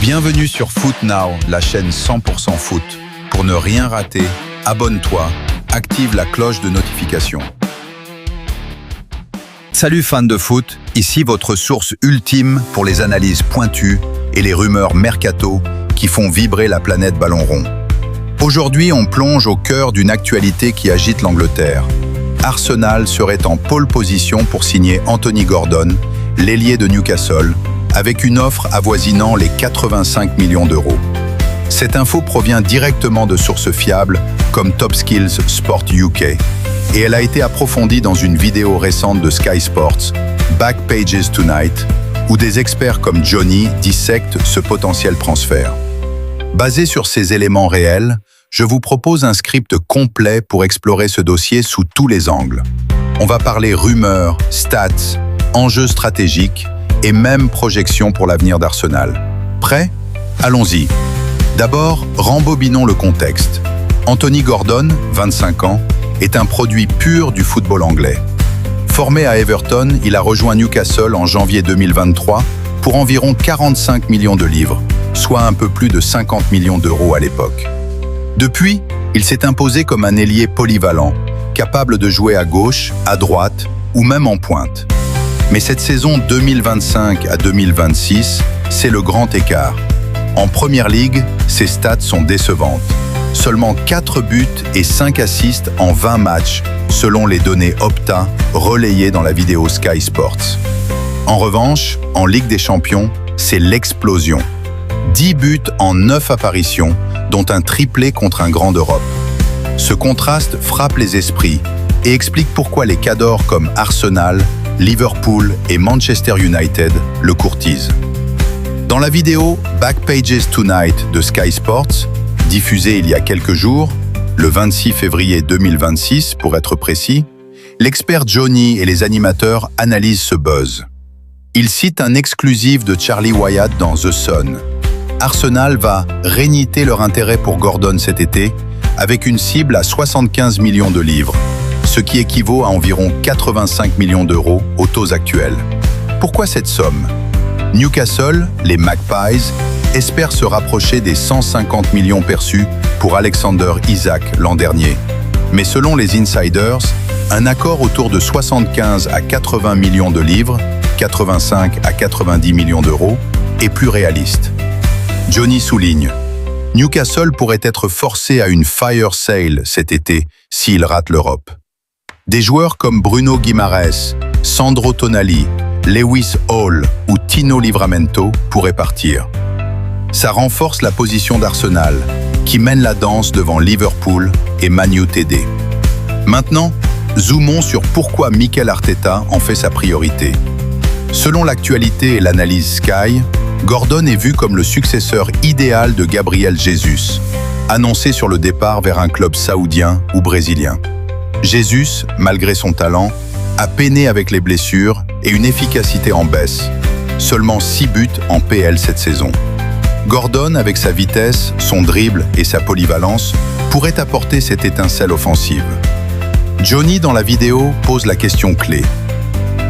Bienvenue sur Foot Now, la chaîne 100% foot. Pour ne rien rater, abonne-toi, active la cloche de notification. Salut fans de foot, ici votre source ultime pour les analyses pointues et les rumeurs mercato qui font vibrer la planète ballon rond. Aujourd'hui, on plonge au cœur d'une actualité qui agite l'Angleterre. Arsenal serait en pole position pour signer Anthony Gordon, l'ailier de Newcastle, avec une offre avoisinant les 85 millions d'euros. Cette info provient directement de sources fiables comme Top Skills Sport UK et elle a été approfondie dans une vidéo récente de Sky Sports, Back Pages Tonight, où des experts comme Johnny dissectent ce potentiel transfert. Basé sur ces éléments réels, je vous propose un script complet pour explorer ce dossier sous tous les angles. On va parler rumeurs, stats, enjeux stratégiques et même projections pour l'avenir d'Arsenal. Prêt? Allons-y. D'abord, rembobinons le contexte. Anthony Gordon, 25 ans, est un produit pur du football anglais. Formé à Everton, il a rejoint Newcastle en janvier 2023 pour environ 45 millions de livres, soit un peu plus de 50 millions d'euros à l'époque. Depuis, il s'est imposé comme un ailier polyvalent, capable de jouer à gauche, à droite ou même en pointe. Mais cette saison 2025 à 2026, c'est le grand écart. En Première Ligue, ses stats sont décevantes. Seulement 4 buts et 5 assists en 20 matchs, selon les données Opta relayées dans la vidéo Sky Sports. En revanche, en Ligue des Champions, c'est l'explosion. 10 buts en 9 apparitions, dont un triplé contre un grand d'Europe. Ce contraste frappe les esprits et explique pourquoi les cadors comme Arsenal, Liverpool et Manchester United le courtisent. Dans la vidéo Back Pages Tonight de Sky Sports, diffusée il y a quelques jours, le 26 février 2026 pour être précis, l'expert Johnny et les animateurs analysent ce buzz. Ils citent un exclusif de Charlie Wyatt dans The Sun. Arsenal va réniter leur intérêt pour Gordon cet été avec une cible à 75 millions de livres, ce qui équivaut à environ 85 millions d'euros aux taux actuels. Pourquoi cette somme? Newcastle, les Magpies, espèrent se rapprocher des 150 millions perçus pour Alexander Isak l'an dernier. Mais selon les insiders, un accord autour de 75 à 80 millions de livres, 85 à 90 millions d'euros, est plus réaliste. Johnny souligne: Newcastle pourrait être forcé à une fire sale cet été s'il rate l'Europe. Des joueurs comme Bruno Guimaraes, Sandro Tonali, Lewis Hall ou Tino Livramento pourraient partir. Ça renforce la position d'Arsenal, qui mène la danse devant Liverpool et Man United. Maintenant, zoomons sur pourquoi Mikel Arteta en fait sa priorité. Selon l'actualité et l'analyse Sky, Gordon est vu comme le successeur idéal de Gabriel Jesus, annoncé sur le départ vers un club saoudien ou brésilien. Jesus, malgré son talent, a peiné avec les blessures et une efficacité en baisse. Seulement 6 buts en PL cette saison. Gordon, avec sa vitesse, son dribble et sa polyvalence, pourrait apporter cette étincelle offensive. Johnny, dans la vidéo, pose la question clé.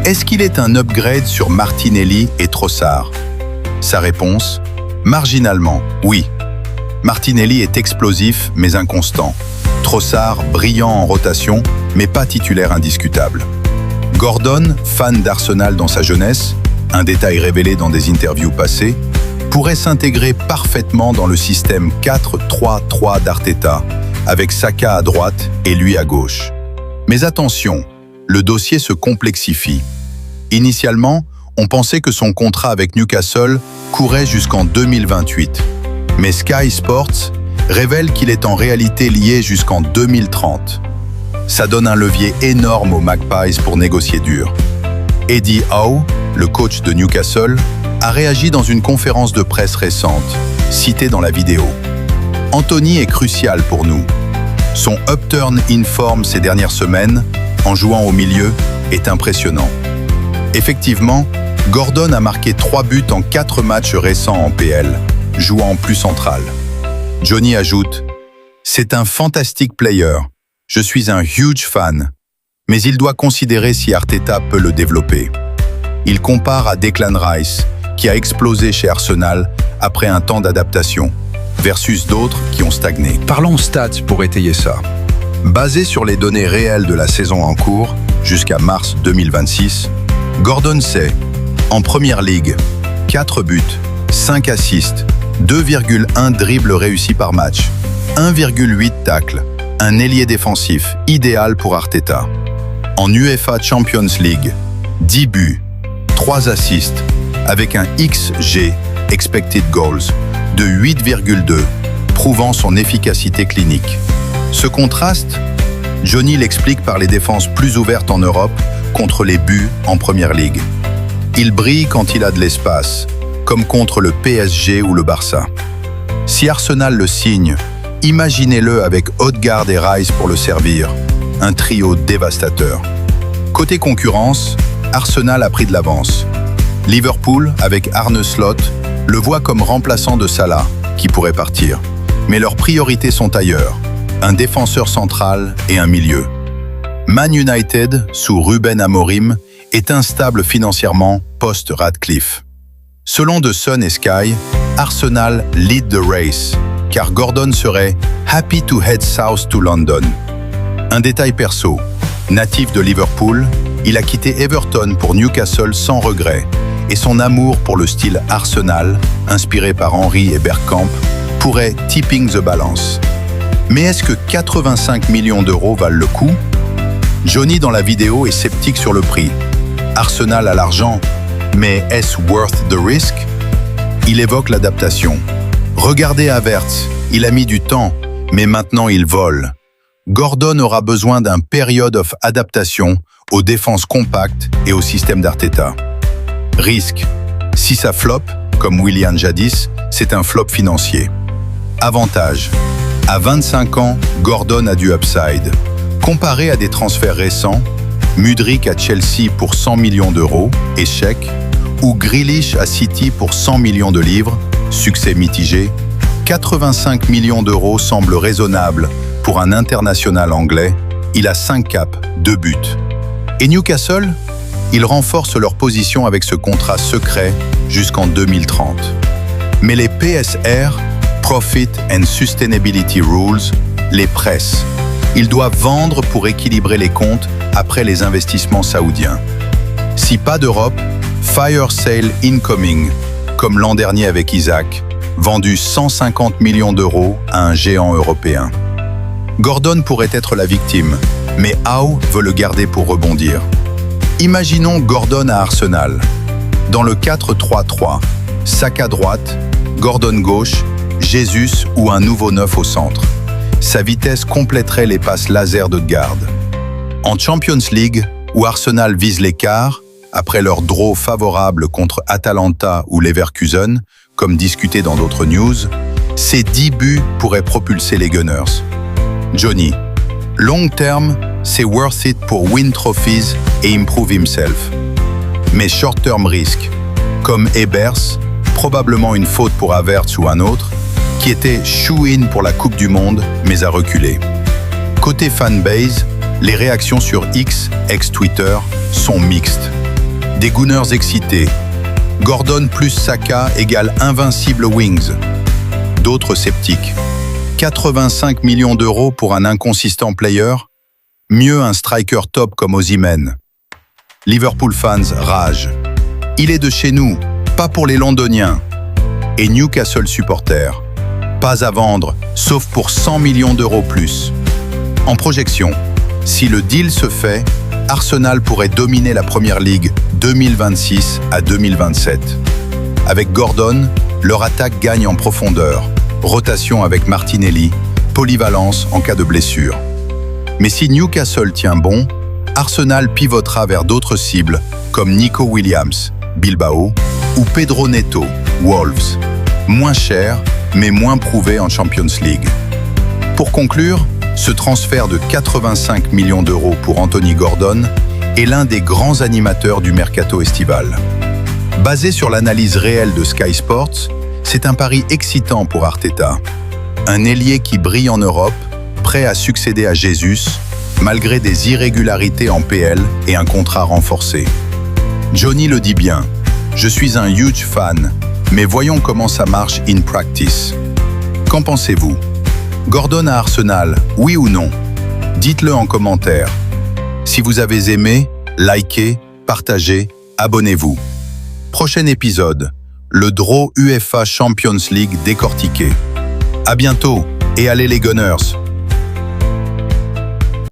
Est-ce qu'il est un upgrade sur Martinelli et Trossard? Sa réponse? Marginalement, oui. Martinelli est explosif mais inconstant. Trossard brillant en rotation, mais pas titulaire indiscutable. Gordon, fan d'Arsenal dans sa jeunesse, un détail révélé dans des interviews passées, pourrait s'intégrer parfaitement dans le système 4-3-3 d'Arteta, avec Saka à droite et lui à gauche. Mais attention, le dossier se complexifie. Initialement, on pensait que son contrat avec Newcastle courait jusqu'en 2028. Mais Sky Sports révèle qu'il est en réalité lié jusqu'en 2030. Ça donne un levier énorme aux Magpies pour négocier dur. Eddie Howe, le coach de Newcastle, a réagi dans une conférence de presse récente, citée dans la vidéo. Anthony est crucial pour nous. Son upturn in form ces dernières semaines, en jouant au milieu, est impressionnant. Effectivement, Gordon a marqué 3 buts en 4 matchs récents en PL, jouant plus central. Johnny ajoute « C'est un fantastique player. Je suis un huge fan. Mais il doit considérer si Arteta peut le développer. » Il compare à Declan Rice, qui a explosé chez Arsenal après un temps d'adaptation, versus d'autres qui ont stagné. Parlons stats pour étayer ça. Basé sur les données réelles de la saison en cours, jusqu'à mars 2026, Gordon sait, en Première Ligue, 4 buts, 5 assists, 2,1 dribbles réussis par match, 1,8 tacles, un ailier défensif idéal pour Arteta. En UEFA Champions League, 10 buts, 3 assists, avec un XG, Expected Goals, de 8,2, prouvant son efficacité clinique. Ce contraste, Johnny l'explique par les défenses plus ouvertes en Europe contre les buts en Première Ligue. Il brille quand il a de l'espace, comme contre le PSG ou le Barça. Si Arsenal le signe, imaginez-le avec Odegaard et Rice pour le servir, un trio dévastateur. Côté concurrence, Arsenal a pris de l'avance. Liverpool, avec Arne Slot, le voit comme remplaçant de Salah, qui pourrait partir. Mais leurs priorités sont ailleurs, un défenseur central et un milieu. Man United, sous Ruben Amorim, est instable financièrement post-Radcliffe. Selon The Sun et Sky, Arsenal lead the race, car Gordon serait « happy to head south to London ». Un détail perso, natif de Liverpool, il a quitté Everton pour Newcastle sans regret, et son amour pour le style Arsenal, inspiré par Henry et Bergkamp, pourrait tipping the balance. Mais est-ce que 85 millions d'euros valent le coup? Johnny dans la vidéo est sceptique sur le prix. Arsenal a l'argent, mais est-ce worth the risk? Il évoque l'adaptation. Regardez Havertz, il a mis du temps, mais maintenant il vole. Gordon aura besoin d'un period of adaptation aux défenses compactes et au système d'Arteta. Risque. Si ça flop, comme Willian jadis, c'est un flop financier. Avantage. À 25 ans, Gordon a du upside. Comparé à des transferts récents, Mudryk à Chelsea pour 100 millions d'euros, échec, ou Grealish à City pour 100 millions de livres, succès mitigé, 85 millions d'euros semblent raisonnables pour un international anglais, il a 5 caps, 2 buts. Et Newcastle? Ils renforcent leur position avec ce contrat secret jusqu'en 2030. Mais les PSR, Profit and Sustainability Rules, les pressent. Ils doivent vendre pour équilibrer les comptes après les investissements saoudiens. Si pas d'Europe, fire sale incoming, comme l'an dernier avec Isaac, vendu 150 millions d'euros à un géant européen. Gordon pourrait être la victime, mais Howe veut le garder pour rebondir. Imaginons Gordon à Arsenal. Dans le 4-3-3, Saka droite, Gordon gauche, Jesus ou un nouveau neuf au centre. Sa vitesse compléterait les passes laser d'Odegaard. En Champions League, où Arsenal vise l'écart, après leur draw favorable contre Atalanta ou Leverkusen, comme discuté dans d'autres news, ces 10 buts pourraient propulser les Gunners. Johnny, long term, c'est worth it pour win trophies et improve himself. Mais short term risque, comme Ebers, probablement une faute pour Havertz ou un autre, qui était shoe-in pour la Coupe du Monde, mais a reculé. Côté fanbase, les réactions sur X, ex-Twitter, sont mixtes. Des Gunners excités. Gordon plus Saka égale invincible Wings. D'autres sceptiques. 85 millions d'euros pour un inconsistant player? Mieux un striker top comme Osimhen. Liverpool fans rage. Il est de chez nous, pas pour les Londoniens. Et Newcastle supporters. Pas à vendre, sauf pour 100 millions d'euros plus. En projection, si le deal se fait, Arsenal pourrait dominer la Première Ligue 2026 à 2027. Avec Gordon, leur attaque gagne en profondeur, rotation avec Martinelli, polyvalence en cas de blessure. Mais si Newcastle tient bon, Arsenal pivotera vers d'autres cibles comme Nico Williams, Bilbao, ou Pedro Neto, Wolves. Moins cher, mais moins prouvé en Champions League. Pour conclure, ce transfert de 85 millions d'euros pour Anthony Gordon est l'un des grands animateurs du mercato estival. Basé sur l'analyse réelle de Sky Sports, c'est un pari excitant pour Arteta. Un ailier qui brille en Europe, prêt à succéder à Jesus, malgré des irrégularités en PL et un contrat renforcé. Johnny le dit bien, Je suis un huge fan, mais voyons comment ça marche in practice. Qu'en pensez-vous? Gordon à Arsenal, oui ou non? Dites-le en commentaire. Si vous avez aimé, likez, partagez, abonnez-vous. Prochain épisode, le draw UEFA Champions League décortiqué. À bientôt et allez les Gunners!